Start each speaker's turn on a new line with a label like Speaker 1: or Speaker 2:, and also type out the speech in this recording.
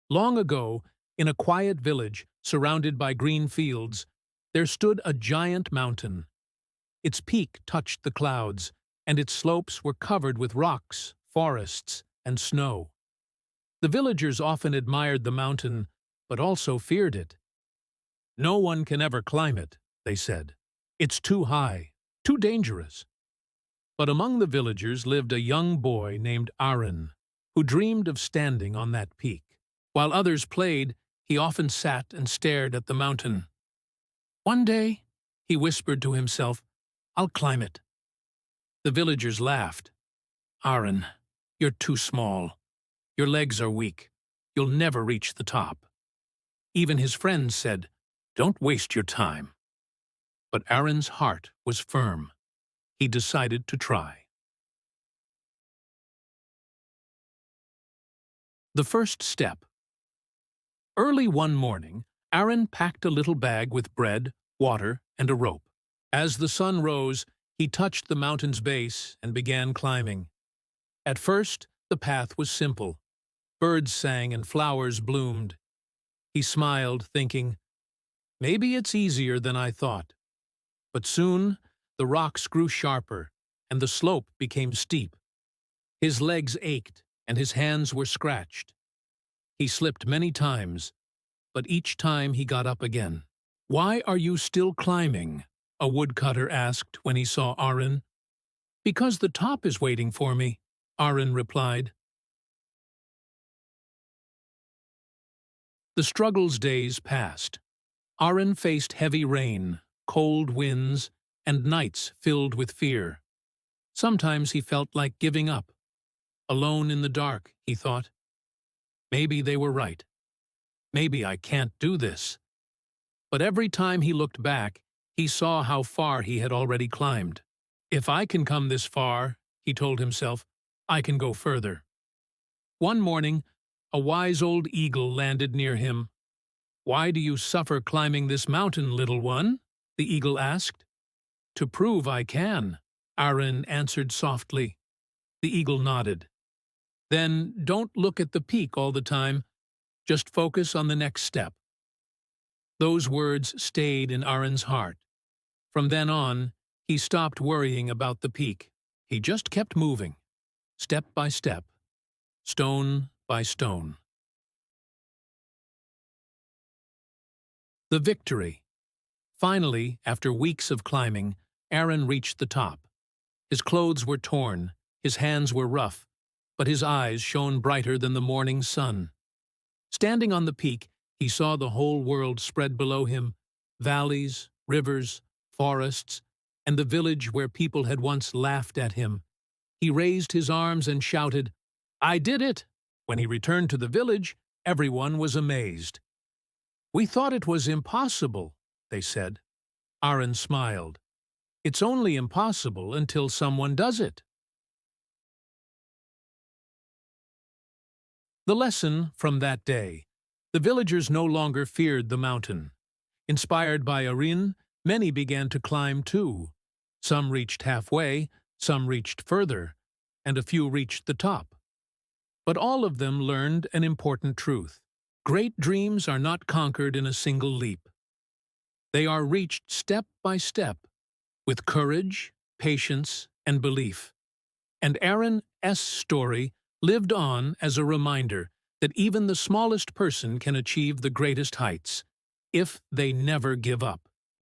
Speaker 1: Long ago, in a quiet village surrounded by green fields, there stood a giant mountain. Its peak touched the clouds, and its slopes were covered with rocks, forests, and snow. The villagers often admired the mountain, but also feared it. "No one can ever climb it," they said. "It's too high, too dangerous." But among the villagers lived a young boy named Arin, who dreamed of standing on that peak. While others played, he often sat and stared at the mountain. "One day," he whispered to himself, "I'll climb it." The villagers laughed. "Arin, you're too small. Your legs are weak. You'll never reach the top." Even his friends said, "Don't waste your time." But Arin's heart was firm. He decided to try. The first step. Early one morning, Arin packed a little bag with bread, water, and a rope. As the sun rose, he touched the mountain's base and began climbing. At first, the path was simple. Birds sang and flowers bloomed. He smiled, thinking, "Maybe it's easier than I thought." But soon, the rocks grew sharper, and the slope became steep. His legs ached, and his hands were scratched. He slipped many times, but each time he got up again. "Why are you still climbing?" a woodcutter asked when he saw Arin. "Because the top is waiting for me," Arin replied. The struggle's days passed. Arin faced heavy rain, cold winds, and nights filled with fear. Sometimes he felt like giving up. Alone in the dark, he thought, "Maybe they were right. Maybe I can't do this." But every time he looked back, he saw how far he had already climbed. "If I can come this far," he told himself, "I can go further." One morning, a wise old eagle landed near him. "Why do you suffer climbing this mountain, little one?" the eagle asked. "To prove I can," Arin answered softly. The eagle nodded. "Then don't look at the peak all the time. Just focus on the next step." Those words stayed in Arin's heart. From then on, he stopped worrying about the peak. He just kept moving, step by step, stone by stone. The victory. Finally, after weeks of climbing, Arin reached the top. His clothes were torn, his hands were rough, but his eyes shone brighter than the morning sun. Standing on the peak, he saw the whole world spread below him, valleys, rivers, forests, and the village where people had once laughed at him. He raised his arms and shouted, "I did it!" When he returned to the village, everyone was amazed. "We thought it was impossible," they said. Arin smiled. "It's only impossible until someone does it." The lesson from that day. The villagers no longer feared the mountain. Inspired by Arin, many began to climb too. Some reached halfway, some reached further, and a few reached the top. But all of them learned an important truth. Great dreams are not conquered in a single leap. They are reached step by step, with courage, patience, and belief. And Arin's story lived on as a reminder that even the smallest person can achieve the greatest heights, if they never give up.